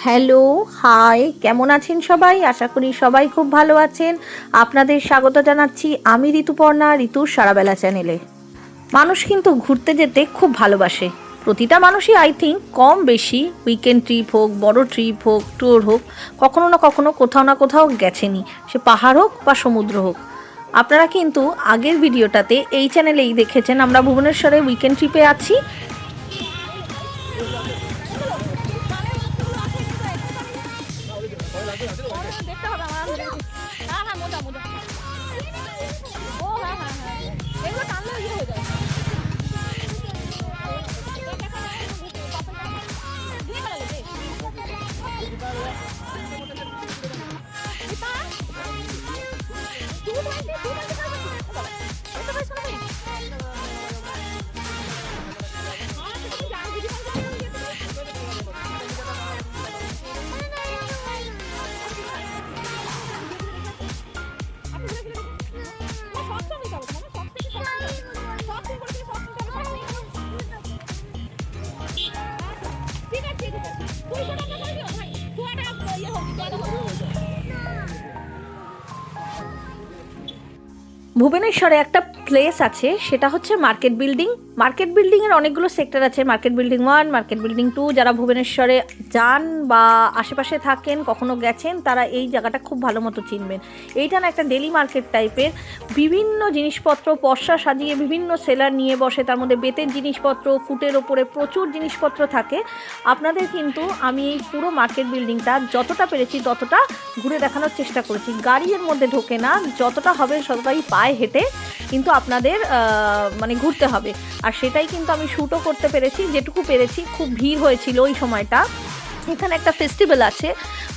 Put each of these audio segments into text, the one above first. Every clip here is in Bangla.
হ্যালো, হাই, কেমন আছেন সবাই? আশা করি সবাই খুব ভালো আছেন। আপনাদের স্বাগত জানাচ্ছি আমি ঋতুপর্ণা, ঋতুর সারাবেলা চ্যানেলে। মানুষ কিন্তু ঘুরতে যেতে খুব ভালোবাসে। প্রতিটা মানুষই আই থিঙ্ক কম বেশি উইকেন্ড ট্রিপ হোক, বড় ট্রিপ হোক, ট্যুর হোক, কখনো না কখনো কোথাও না কোথাও গেছেনই, সে পাহাড় হোক বা সমুদ্র হোক। আপনারা কিন্তু আগের ভিডিওটাতে এই চ্যানেলেই দেখেছেন আমরা ভুবনেশ্বরে উইকেন্ড ট্রিপে আছি। ভুবনেশ্বরে একটা প্লেস আছে, সেটা হচ্ছে মার্কেট বিল্ডিং। মার্কেট বিল্ডিংয়ের অনেকগুলো সেক্টর আছে, মার্কেট বিল্ডিং 1, মার্কেট বিল্ডিং 2। যারা ভুবনেশ্বরে যান বা আশেপাশে থাকেন, কখনো গেছেন, তারা এই জায়গাটা খুব ভালো মতো চিনবেন। এইটা না একটা ডেলি মার্কেট টাইপের, বিভিন্ন জিনিসপত্র পসরা সাজিয়ে বিভিন্ন সেলার নিয়ে বসে, তার মধ্যে বেতের জিনিসপত্র, ফুটের ওপরে প্রচুর জিনিসপত্র থাকে। আপনাদের কিন্তু আমি এই পুরো মার্কেট বিল্ডিংটা যতটা পেরেছি ততটা ঘুরে দেখানোর চেষ্টা করেছি। গাড়ির মধ্যে ঢোকে না, যতটা হবে ততটাই পায়ে হেঁটে কিন্তু আপনাদের মানে ঘুরতে হবে। আর সেটাই কিন্তু আমি শ্যুটও করতে পেরেছি, যেটুকু পেরেছি। খুব ভিড় হয়েছিল ওই সময়টা। এখানে একটা ফেস্টিভ্যাল আছে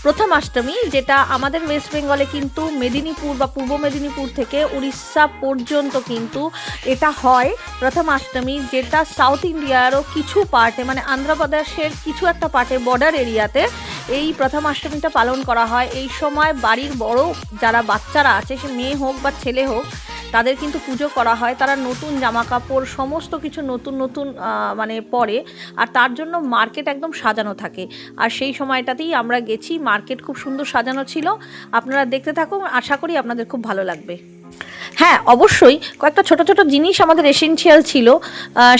প্রথমাষ্টমী, যেটা আমাদের ওয়েস্ট বেঙ্গলে কিন্তু মেদিনীপুর বা পূর্ব মেদিনীপুর থেকে উড়িষ্যা পর্যন্ত কিন্তু এটা হয় প্রথমাষ্টমী, যেটা সাউথ ইন্ডিয়ারও কিছু পার্টে, মানে আন্ধ্রপ্রদেশের কিছু একটা পার্টে, বর্ডার এরিয়াতে এই প্রথমাষ্টমীটা পালন করা হয়। এই সময় বাড়ির বড় যারা বাচ্চারা আছে, সে মেয়ে হোক বা ছেলে হোক, তাদের কিন্তু পুজো করা হয়। তারা নতুন জামা কাপড় সমস্ত কিছু নতুন নতুন মানে পরে, আর তার জন্য মার্কেট একদম সাজানো থাকে। আর সেই সময়টাতেই আমরা গেছি, মার্কেট খুব সুন্দর সাজানো ছিল। আপনারা দেখতে থাকুন, আশা করি আপনাদের খুব ভালো লাগবে। হ্যাঁ, অবশ্যই কয়েকটা ছোট ছোট জিনিস আমাদের এসেনশিয়াল ছিল,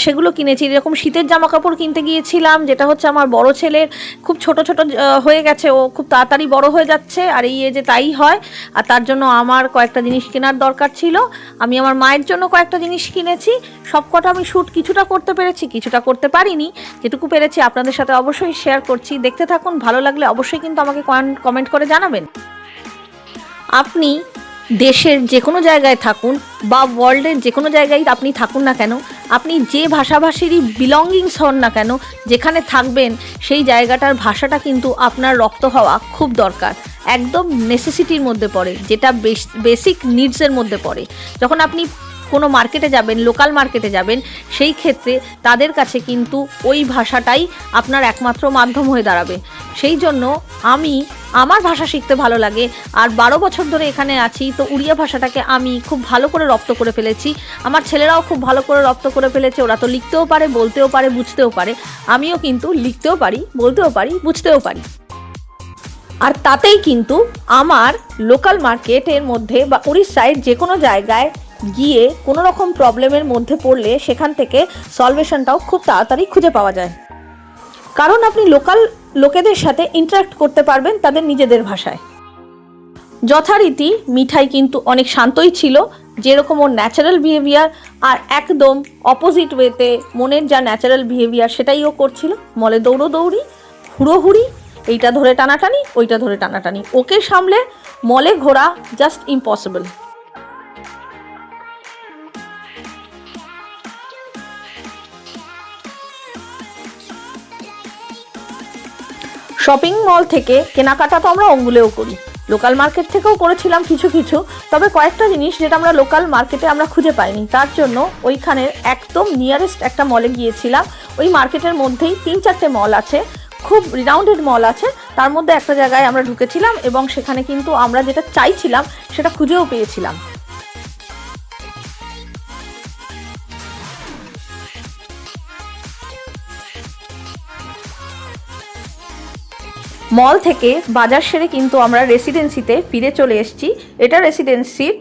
সেগুলো কিনেছি। এরকম শীতের জামা কাপড় কিনতে গিয়েছিলাম, যেটা হচ্ছে আমার বড় ছেলের খুব ছোট ছোট হয়ে গেছে, ও খুব তাড়াতাড়ি বড় হয়ে যাচ্ছে, আর এই এজে তাই হয়। আর তার জন্য আমার কয়েকটা জিনিস কেনার দরকার ছিল। আমি আমার মায়ের জন্য কয়েকটা জিনিস কিনেছি। সবকটা আমি শ্যুট কিছুটা করতে পেরেছি, কিছুটা করতে পারিনি। যেটুকু পেরেছি আপনাদের সাথে অবশ্যই শেয়ার করছি। দেখতে থাকুন, ভালো লাগলে অবশ্যই কিন্তু আমাকে কমেন্ট করে জানাবেন। আপনি দেশের যে কোনো জায়গায় থাকুন বা ওয়ার্ল্ডের যে কোনো জায়গায় আপনি থাকুন না কেন, আপনি যে ভাষাভাষীরই বিলঙ্গিংস হন না কেন, যেখানে থাকবেন সেই জায়গাটার ভাষাটা কিন্তু আপনার রপ্ত হওয়া খুব দরকার। একদম নেসেসিটির মধ্যে পড়ে, যেটা বেসিক নিডসের মধ্যে পড়ে। যখন আপনি কোনো মার্কেটে যাবেন, লোকাল মার্কেটে যাবেন, সেই ক্ষেত্রে তাদের কাছে কিন্তু ওই ভাষাটাই আপনার একমাত্র মাধ্যম হয়ে দাঁড়াবে। সেই জন্য আমার ভাষা শিখতে ভালো লাগে, আর 12 বছর ধরে এখানে আছি, তো উড়িয়া ভাষাটাকে আমি খুব ভালো করে রপ্ত করে ফেলেছি। আমার ছেলেরাও খুব ভালো করে রপ্ত করে ফেলেছে। ওরা তো লিখতেও পারে, বলতেও পারে, বুঝতেও পারে। আমিও কিন্তু লিখতেও পারি, বলতেও পারি, বুঝতেও পারি। আর তাতেই কিন্তু আমার লোকাল মার্কেটের মধ্যে বা উড়িষ্যায় যে কোনো জায়গায় গিয়ে কোনো রকম প্রবলেমের মধ্যে পড়লে সেখান থেকে সলভেশনটাও খুব তাড়াতাড়ি খুঁজে পাওয়া যায়। কারণ আপনি লোকাল লোকেদের সাথে ইন্টারাক্ট করতে পারবেন তাদের নিজেদের ভাষায়। যথারীতি মিঠাই কিন্তু অনেক শান্তই ছিল, যেরকম ওর ন্যাচারাল বিহেভিয়ার, আর একদম অপোজিট ওয়েতে মনের যা ন্যাচারাল বিহেভিয়ার সেটাই ও করছিল। মলে দৌড়ি, হুড়োহুড়ি, এইটা ধরে টানাটানি, ওইটা ধরে টানাটানি, ওকে সামলে মলে ঘোরা জাস্ট ইম্পসিবল। শপিং মল থেকে কেনাকাটা তো আমরা অঙ্গুলেও করি, লোকাল মার্কেট থেকেও করেছিলাম কিছু কিছু। তবে কয়েকটা জিনিস যেটা আমরা লোকাল মার্কেটে আমরা খুঁজে পাইনি, তার জন্য ওইখানের একদম নিয়ারেস্ট একটা মলে গিয়েছিলাম। ওই মার্কেটের মধ্যেই 3-4টে মল আছে, খুব রিনাউন্ডেড মল আছে। তার মধ্যে একটা জায়গায় আমরা ঢুকেছিলাম এবং সেখানে কিন্তু আমরা যেটা চাইছিলাম সেটা খুঁজেও পেয়েছিলাম। মল থেকে বাজার সেরে কিন্তু আমরা রেসিডেন্সিতে ফিরে চলে এসেছি। এটা রেসিডেন্সির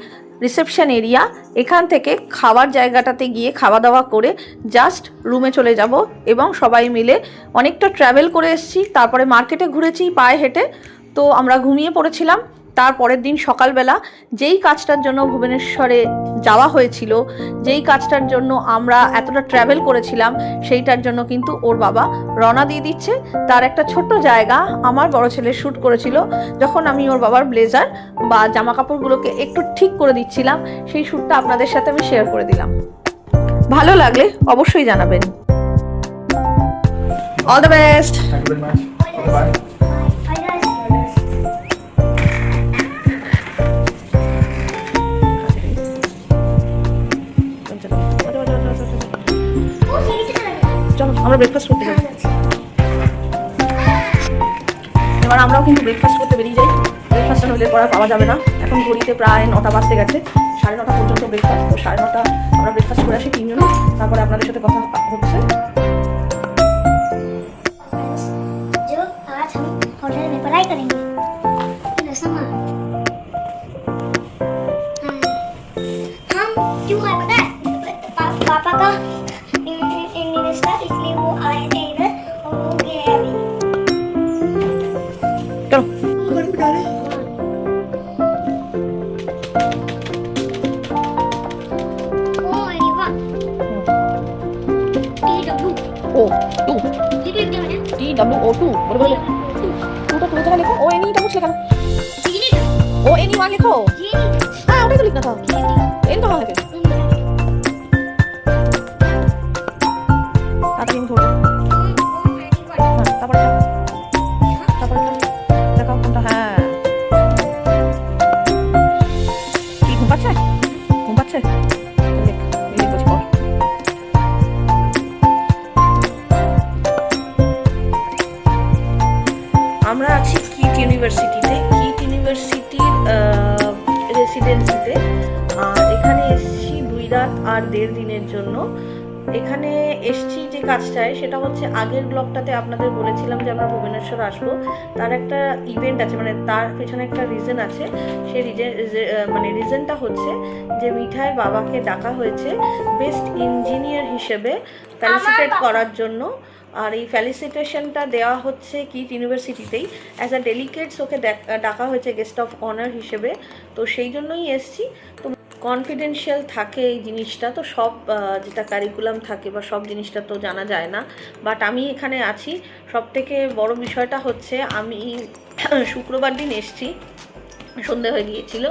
রিসেপশন এরিয়া। এখান থেকে খাবার জায়গাটাতে গিয়ে খাওয়া দাওয়া করে জাস্ট রুমে চলে যাব এবং সবাই মিলে অনেকটা ট্রাভেল করে এসেছি, তারপরে মার্কেটে ঘুরেছি পায়ে হেঁটে, তো আমরা ঘুমিয়ে পড়েছিলাম। তারপরের দিন সকালবেলা যেই কাজটার জন্য ভুবনেশ্বরে যাওয়া হয়েছিল, যেই কাজটার জন্য আমরা এতটা ট্রাভেল করেছিলাম, সেইটার জন্য কিন্তু ওর বাবা রওনা দিয়ে দিচ্ছে। তার একটা ছোট্ট জায়গা আমার বড় ছেলে শ্যুট করেছিল, যখন আমি ওর বাবার ব্লেজার বা জামা কাপড়গুলোকে একটু ঠিক করে দিচ্ছিলাম, সেই শ্যুটটা আপনাদের সাথে আমি শেয়ার করে দিলাম। ভালো লাগলে অবশ্যই জানাবেন। All the best. Thank you very much. Bye. চলো আমরা ব্রেকফাস্ট করতে যাই। এবার আমরাও কিন্তু ব্রেকফাস্ট করতে বেরিয়ে যাই। ব্রেকফাস্টটা নইলে পর আর পাওয়া যাবে না। এখন ঘড়িতে প্রায় 9টা বাজতে গেছে, 9:30 পর্যন্ত ব্রেকফাস্ট। তো 9:30 আমরা ব্রেকফাস্ট করে আসি তিনজনে, তারপরে আপনাদের সাথে কথা হচ্ছে। जो आज हम होटल में पढ़ाई करेंगे। हम क्यों आए पता है? पापा का इंग्लिश था, इसलिए वो आए थे इधर और वो गए अभी। চলো ओ एनीवा ও টু ये भी क्या है? TWO2 বলে বলে টুটা টু জায়গায় লেখো। ও এনি টা বুঝলে কেন? ও এনি ওয়ান লেখো। হ্যাঁ ওটাই তো লিখনা था। एन कहाँ है फिर? आता नहीं थोड़ा। हाँ तापड़े देखो कौनটা হ্যাঁ কি ঘুম পাচ্ছে? দেখ বসে পড়। আমরা আছি কিট ইউনিভার্সিটিতে, কিট ইউনিভার্সিটির রেসিডেন্সিতে। আর এখানে এসেছি 2 রাত আর 1.5 দিনের জন্য। এখানে এসেছি যে কাজটায়, সেটা হচ্ছে আগের ব্লগটাতে আপনাদের বলেছিলাম যে আমরা ভুবনেশ্বর আসবো, তার একটা ইভেন্ট আছে, মানে তার পেছনে একটা রিজন আছে। সেই রিজনটা হচ্ছে যে মিঠাইয়ের বাবাকে ডাকা হয়েছে বেস্ট ইঞ্জিনিয়ার হিসেবে ফেলিসিটেট করার জন্য। আর এই ফেলিসিটেশনটা দেওয়া হচ্ছে কিট ইউনিভার্সিটিতেই, অ্যাজ আ ডেলিগেটস ওকে ডাকা হয়েছে গেস্ট অফ অনার হিসেবে। তো সেই জন্যই এসছি। তো কনফিডেন্সিয়াল থাকে এই জিনিসটা, তো সব যেটা কারিকুলাম থাকে বা সব জিনিসটা তো জানা যায় না। বাট আমি এখানে আছি। সবথেকে বড় বিষয়টা হচ্ছে আমি শুক্রবার দিন এসছি, সন্ধে হয়ে গিয়েছিল।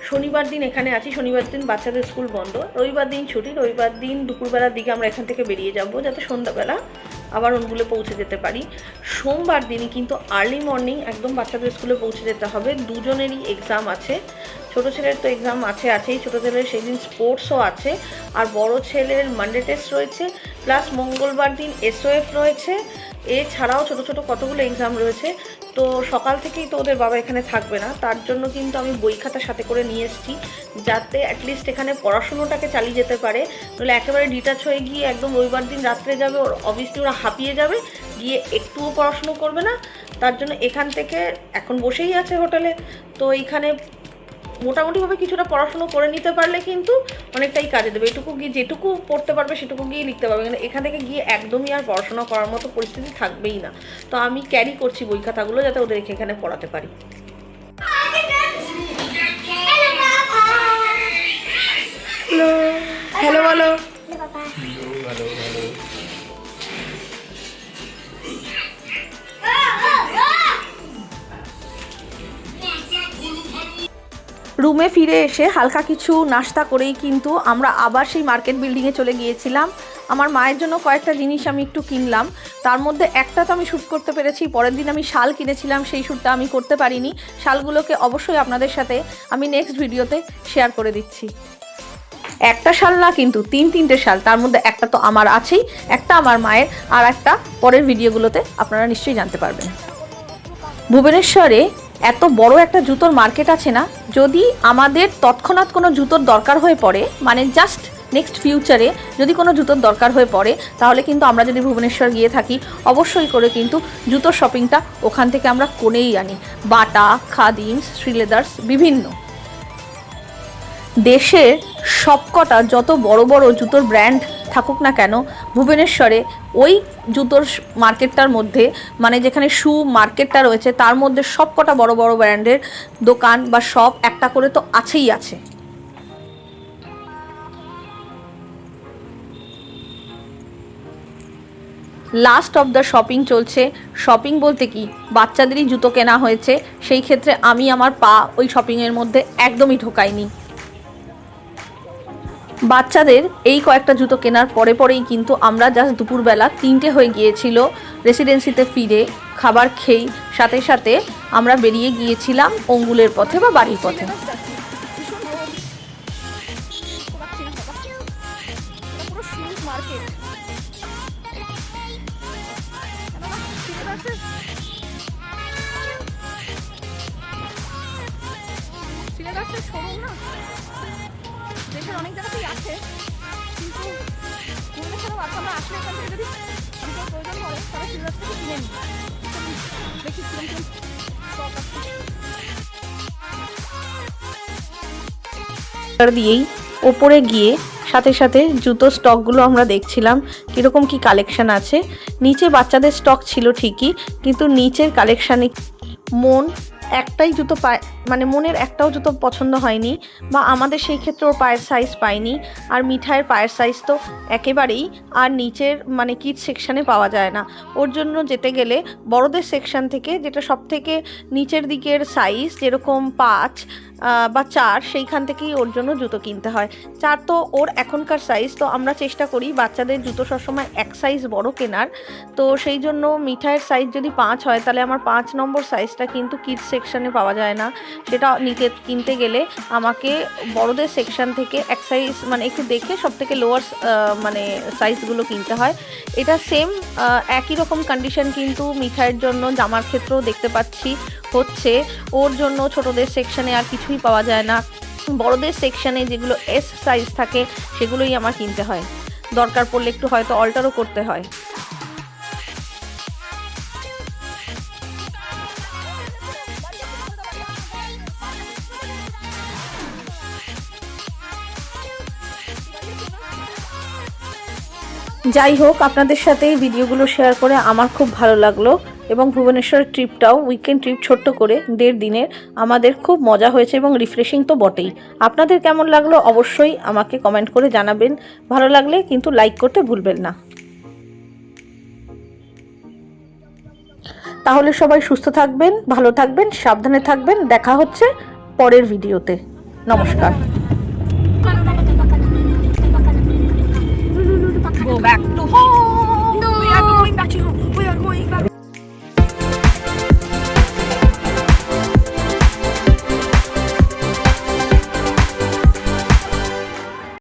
শনিবার দিন এখানে আছি। শনিবার দিন বাচ্চাদের স্কুল বন্ধ, রবিবার দিন ছুটি। রবিবার দিন দুপুরবেলার দিকে আমরা এখান থেকে বেরিয়ে যাব, যাতে সন্ধ্যাবেলা আবার ওনগুলো পৌঁছে যেতে পারি। সোমবার দিনই কিন্তু আর্লি মর্নিং একদম বাচ্চাদের স্কুলে পৌঁছে যেতে হবে। দুজনেরই এক্সাম আছে। ছোটো ছেলের তো এক্সাম আছেই, ছোটো ছেলের সেই দিন স্পোর্টসও আছে, আর বড় ছেলের মানডে টেস্ট রয়েছে, প্লাস মঙ্গলবার দিন SOF রয়েছে। এছাড়াও ছোটো ছোটো কতগুলো এক্সাম রয়েছে। তো সকাল থেকেই তো ওদের বাবা এখানে থাকবে না, তার জন্য কিন্তু আমি বই খাতা সাথে করে নিয়ে এসেছি, যাতে অ্যাটলিস্ট এখানে পড়াশুনোটাকে চালিয়ে যেতে পারে। নইলে একেবারে ডিটাচ হয়ে গিয়ে একদম রবিবার দিন রাত্রে যাবে, ওর অবভিয়াসলি ওরা হাঁপিয়ে যাবে, গিয়ে একটুও পড়াশুনো করবে না। তার জন্য এখান থেকে এখন বসেই আছে হোটেলে, তো এইখানে মোটামুটিভাবে কিছুটা পড়াশুনো করে নিতে পারলে কিন্তু অনেকটাই কাজে দেবে। এটুকু গিয়ে যেটুকু পড়তে পারবে সেটুকু গিয়ে লিখতে পারবে, কিন্তু এখান থেকে গিয়ে একদমই আর পড়াশোনা করার মতো পরিস্থিতি থাকবেই না। তো আমি ক্যারি করছি বই খাতাগুলো, যাতে ওদেরকে এখানে পড়াতে পারি। হ্যালো বলো। রুমে ফিরে এসে হালকা কিছু নাস্তা করেই কিন্তু আমরা আবার সেই মার্কেট বিল্ডিংয়ে চলে গিয়েছিলাম। আমার মায়ের জন্য কয়েকটা জিনিস আমি একটু কিনলাম, তার মধ্যে একটা তো আমি শ্যুট করতে পেরেছি। পরের দিন আমি শাল কিনেছিলাম, সেই শ্যুটটা আমি করতে পারিনি। শালগুলোকে অবশ্যই আপনাদের সাথে আমি নেক্সট ভিডিওতে শেয়ার করে দিচ্ছি। একটা শাল না কিন্তু 3-3টে শাল, তার মধ্যে একটা তো আমার আছেই, একটা আমার মায়ের, আর একটা পরের ভিডিওগুলোতে আপনারা নিশ্চয়ই জানতে পারবেন। ভুবনেশ্বরে এত বড় একটা জুতোর মার্কেট আছে না, যদি আমাদের তৎক্ষণাৎ কোনো জুতোর দরকার হয়ে পড়ে, মানে জাস্ট নেক্সট ফিউচারে যদি কোনো জুতোর দরকার হয়ে পড়ে তাহলে কিন্তু আমরা যদি ভুবনেশ্বর গিয়ে থাকি অবশ্যই করে কিন্তু জুতোর শপিংটা ওখান থেকে আমরা করেই আনি। বাটা, খাদিমস, শ্রীলেদার্স বিভিন্ন দেশের সবকটা যত বড় বড় জুতোর ব্র্যান্ড থাকুক না কেন, ভুবনেশ্বরে ওই জুতোর মার্কেটটার মধ্যে মানে যেখানে শু মার্কেটটা রয়েছে তার মধ্যে সবকটা বড় বড় ব্র্যান্ডের দোকান বা শপ একটা করে তো আছেই আছে। লাস্ট অফ দ্য শপিং চলছে। শপিং বলতে কি, বাচ্চাদেরই জুতো কেনা হয়েছে, সেই ক্ষেত্রে আমি আমার পা ওই শপিংয়ের মধ্যে একদমই ঢোকাইনি। বাচ্চাদের এই কয়েকটা জুতো কেনার পরেই কিন্তু আমরা জাস্ট দুপুরবেলা 3টে হয়ে গিয়েছিল রেসিডেন্সিতে ফিরে খাবার খেয়েই সাথে সাথে আমরা বেরিয়ে গিয়েছিলাম অঙ্গুলের পথে বা বাড়ির পথে। দেশের অনেক জায়গাতেই আছে, কিন্তু আমরা আসলে এখান থেকে যদি প্রয়োজন হয় তাহলে সিলেবাস থেকে কিনে নিই। দেখি স্টক আছে দিয়েই ওপরে গিয়ে সাথে সাথে জুতো স্টকগুলো আমরা দেখছিলাম কীরকম কি কালেকশান আছে। নিচে বাচ্চাদের স্টক ছিল ঠিকই, কিন্তু নিচের কালেকশানে মন একটাই জুতো পায়, মানে মনের একটাও জুতো পছন্দ হয়নি, বা আমাদের সেই ক্ষেত্রে ওর পায়ের সাইজ পাইনি। আর মিঠাইয়ের পায়ের সাইজ তো একেবারেই আর নিচের মানে কিডস সেকশানে পাওয়া যায় না। ওর জন্য যেতে গেলে বড়দের সেকশান থেকে, যেটা সব থেকে নিচের দিকের সাইজ যেরকম 5 বা 4, সেইখান থেকেই ওর জন্য জুতো কিনতে হয়। 4 তো ওর এখনকার সাইজ, তো আমরা চেষ্টা করি বাচ্চাদের জুতো সবসময় এক সাইজ বড় কেনার। তো সেই জন্য মিঠাইয়ের সাইজ যদি 5 হয় তাহলে আমার 5 নম্বর সাইজটা কিন্তু কিডস সেকশানে পাওয়া যায় না। সেটা কিনতে গেলে আমাকে বড়দের সেকশান থেকে এক সাইজ মানে একটু দেখে সব থেকে লোয়ার মানে সাইজগুলো কিনতে হয়। এটা সেম একই রকম কন্ডিশন কিন্তু মিঠাইয়ের জন্য জামার ক্ষেত্রেও দেখতে পাচ্ছি হচ্ছে। ওর জন্য ছোটদের সেকশানে আর কিছুই পাওয়া যায় না, বড়দের সেকশানে যেগুলো এস সাইজ থাকে সেগুলোই আমার কিনতে হয়। দরকার পড়লে একটু হয়তো অল্টারও করতে হয়। যাই হোক, আপনাদের সাথে এই ভিডিওগুলো শেয়ার করে আমার খুব ভালো লাগলো, এবং ভুবনেশ্বরের ট্রিপটাও উইকেন্ড ট্রিপ ছোট্ট করে 1.5 দিনের আমাদের খুব মজা হয়েছে এবং রিফ্রেশিং তো বটেই। আপনাদের কেমন লাগলো অবশ্যই আমাকে কমেন্ট করে জানাবেন, ভালো লাগলে কিন্তু লাইক করতে ভুলবেন না। তাহলে সবাই সুস্থ থাকবেন, ভালো থাকবেন, সাবধানে থাকবেন। দেখা হচ্ছে পরের ভিডিওতে। নমস্কার। Go back to home.